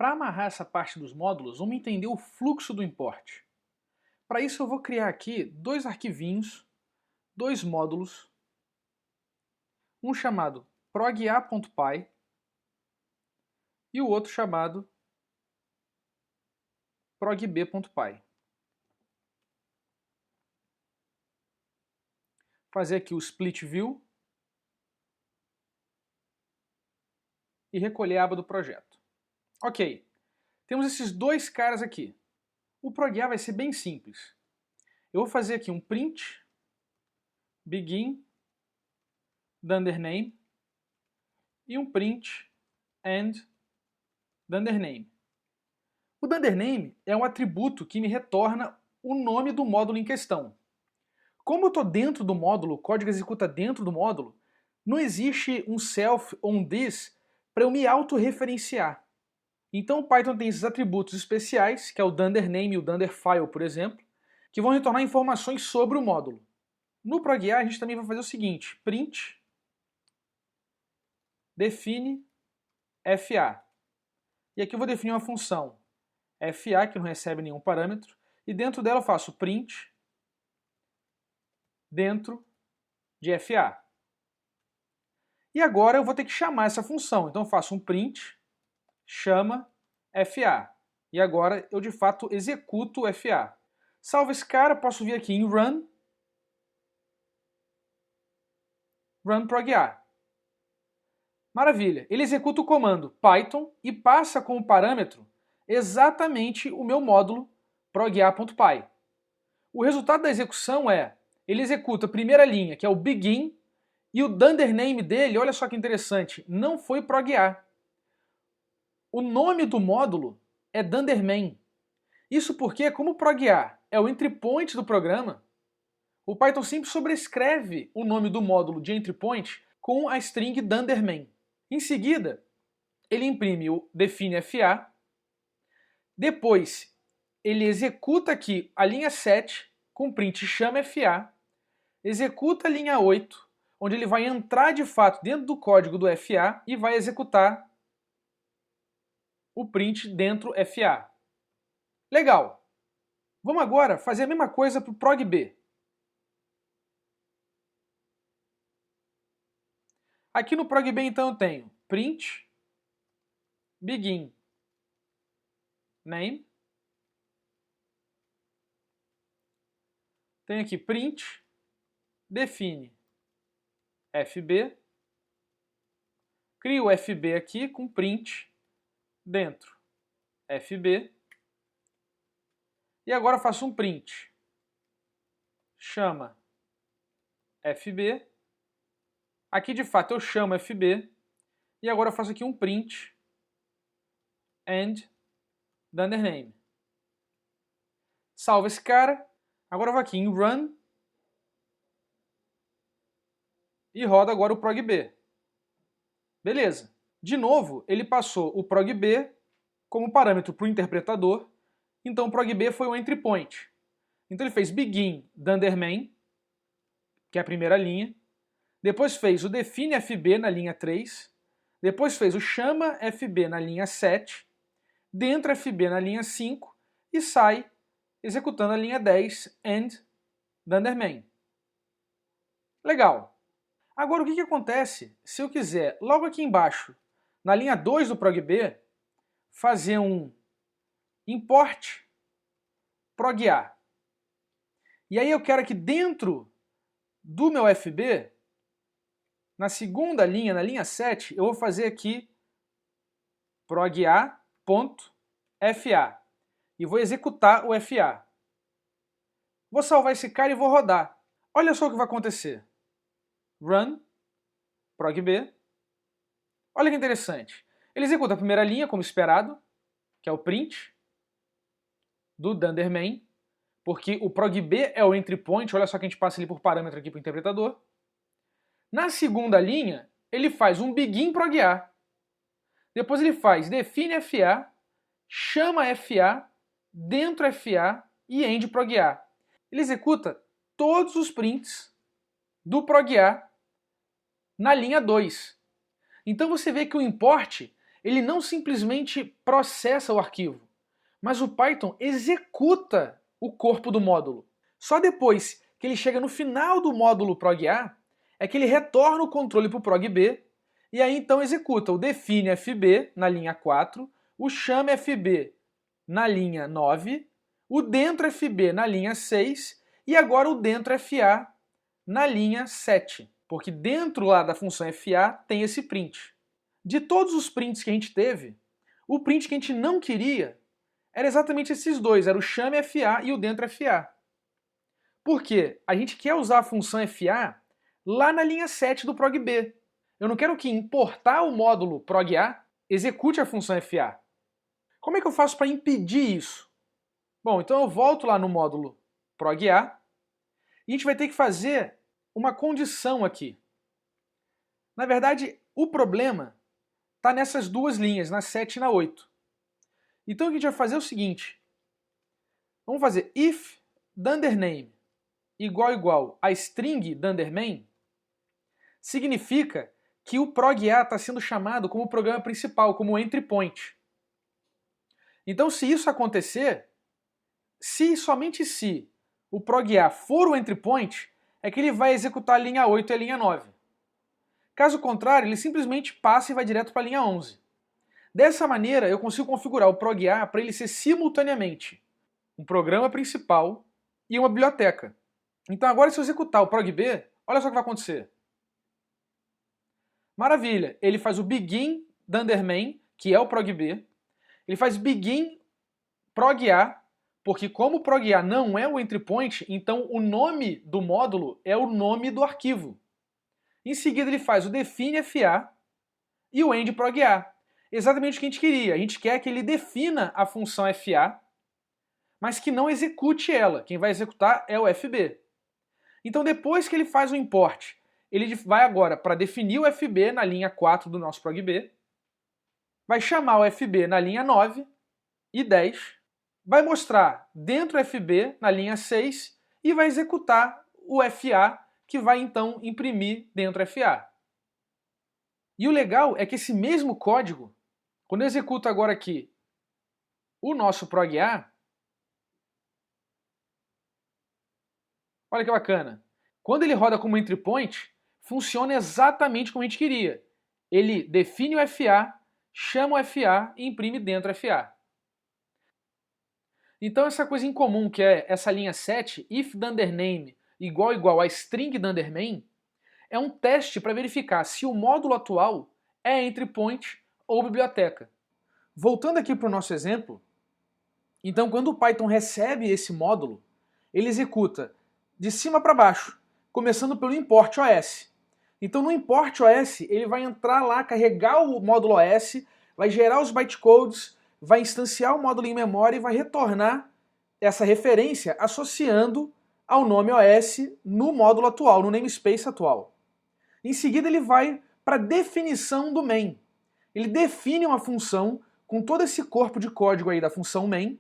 Para amarrar essa parte dos módulos, vamos entender o fluxo do import. Para isso eu vou criar aqui dois arquivinhos, dois módulos, um chamado prog.a.py e o outro chamado prog.b.py. Fazer aqui o split view e recolher a aba do projeto. Ok, temos esses dois caras aqui. O prog.a vai ser bem simples. Eu vou fazer aqui um print begin .name e um print end .name. O .name é um atributo que me retorna o nome do módulo em questão. Como eu estou dentro do módulo, o código executa dentro do módulo, não existe um self ou um this para eu me autorreferenciar. Então o Python tem esses atributos especiais, que é o .name e o .file, por exemplo, que vão retornar informações sobre o módulo. No prog.a a gente também vai fazer o seguinte, print define fa. E aqui eu vou definir uma função fa, que não recebe nenhum parâmetro, e dentro dela eu faço print dentro de fa. E agora eu vou ter que chamar essa função, então eu faço um print chama fa. E agora eu de fato executo o fa. Salvo esse cara, posso vir aqui em run prog.a. Maravilha, ele executa o comando Python e passa como parâmetro exatamente o meu módulo prog.a.py. O resultado da execução é, ele executa a primeira linha, que é o begin, e o .name dele, olha só que interessante, não foi prog.a. O nome do módulo é .main. Isso porque, como o prog.a é o entry point do programa, o Python sempre sobrescreve o nome do módulo de entry point com a string .main. Em seguida, ele imprime o define fa, depois ele executa aqui a linha 7 com print chama fa, executa a linha 8, onde ele vai entrar de fato dentro do código do fa e vai executar o print dentro fa. Legal! Vamos agora fazer a mesma coisa para o prog.b. Aqui no prog.b então eu tenho print begin name, tenho aqui print define fb, crio o fb aqui com print dentro fb, e agora faço um print chama fb, aqui de fato eu chamo fb, e agora eu faço aqui um print end .name. Salvo esse cara, agora eu vou aqui em run e roda agora o prog.b. Beleza. De novo, ele passou o prog.b como parâmetro para o interpretador, então o prog.b foi o entry point. Então ele fez begin .main, que é a primeira linha, depois fez o define fb na linha 3, depois fez o chama fb na linha 7, dentro fb na linha 5 e sai executando a linha 10, end .main. Legal. Agora o que acontece se eu quiser, logo aqui embaixo, na linha 2 do prog.b, fazer um import prog.a. E aí eu quero que dentro do meu fb, na segunda linha, na linha 7, eu vou fazer aqui prog.a.fa e vou executar o fa. Vou salvar esse cara e vou rodar. Olha só o que vai acontecer. Run prog.b. Olha que interessante. Ele executa a primeira linha, como esperado, que é o print do .main, porque o prog.b é o entry point, olha só que a gente passa ele por parâmetro aqui para o interpretador. Na segunda linha, ele faz um begin prog.a. Depois ele faz define fa, chama fa, dentro fa e end prog.a. Ele executa todos os prints do prog.a na linha 2. Então você vê que o import ele não simplesmente processa o arquivo, mas o Python executa o corpo do módulo. Só depois que ele chega no final do módulo prog.a é que ele retorna o controle para o prog.b e aí então executa o define fb na linha 4, o chame fb na linha 9, o dentro fb na linha 6 e agora o dentro fa na linha 7, porque dentro lá da função fa tem esse print. De todos os prints que a gente teve, o print que a gente não queria era exatamente esses dois, era o chame fa e o dentro fa. Por quê? A gente quer usar a função fa lá na linha 7 do prog.b. Eu não quero que importar o módulo prog.a execute a função fa. Como é que eu faço para impedir isso? Bom, então eu volto lá no módulo prog.a e a gente vai ter que fazer uma condição aqui. Na verdade, o problema está nessas duas linhas, na 7 e na 8. Então o que a gente vai fazer é o seguinte. Vamos fazer if dundername igual a string dundrmain, significa que o prog.a está sendo chamado como programa principal, como entry point. Então se isso acontecer, somente se o prog.a for o entry point, é que ele vai executar a linha 8 e a linha 9. Caso contrário, ele simplesmente passa e vai direto para a linha 11. Dessa maneira, eu consigo configurar o prog.a para ele ser simultaneamente um programa principal e uma biblioteca. Então agora, se eu executar o prog.b, olha só o que vai acontecer. Maravilha, ele faz o begin dundrmain, que é o prog.b, ele faz begin prog.a, porque como o prog.a não é o entry point, então o nome do módulo é o nome do arquivo. Em seguida ele faz o define fa e o end prog.a. Exatamente o que a gente queria. A gente quer que ele defina a função fa, mas que não execute ela. Quem vai executar é o fb. Então depois que ele faz o import, ele vai agora para definir o fb na linha 4 do nosso prog.b, vai chamar o fb na linha 9 e 10, vai mostrar dentro do fb na linha 6 e vai executar o fa, que vai então imprimir dentro do fa. E o legal é que esse mesmo código, quando eu executo agora aqui o nosso prog.a, olha que bacana. Quando ele roda como entry point, funciona exatamente como a gente queria. Ele define o fa, chama o fa e imprime dentro do fa. Então essa coisa incomum que é essa linha 7, if dundrname igual a string dundrmain, é um teste para verificar se o módulo atual é entry point ou biblioteca. Voltando aqui para o nosso exemplo, então quando o Python recebe esse módulo, ele executa de cima para baixo, começando pelo import OS. Então no import OS ele vai entrar lá, carregar o módulo OS, vai gerar os bytecodes, vai instanciar o módulo em memória e vai retornar essa referência associando ao nome OS no módulo atual, no namespace atual. Em seguida ele vai para a definição do main. Ele define uma função com todo esse corpo de código aí da função main,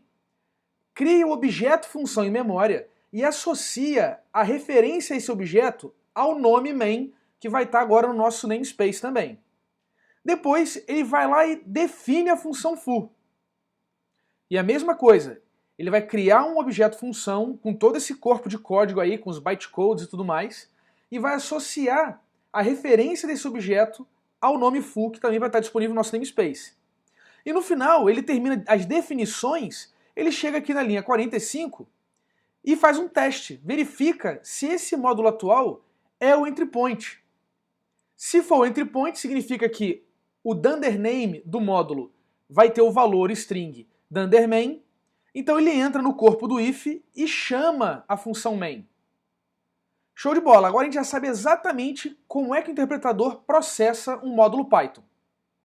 cria o objeto função em memória e associa a referência a esse objeto ao nome main, que vai estar agora no nosso namespace também. Depois ele vai lá e define a função foo. E a mesma coisa, ele vai criar um objeto função com todo esse corpo de código aí, com os bytecodes e tudo mais, e vai associar a referência desse objeto ao nome foo, que também vai estar disponível no nosso namespace. E no final, ele termina as definições, ele chega aqui na linha 45 e faz um teste, verifica se esse módulo atual é o entry point. Se for o entry point, significa que o dundrname do módulo vai ter o valor string dundrmain, então ele entra no corpo do if e chama a função main. Show de bola! Agora a gente já sabe exatamente como é que o interpretador processa um módulo Python.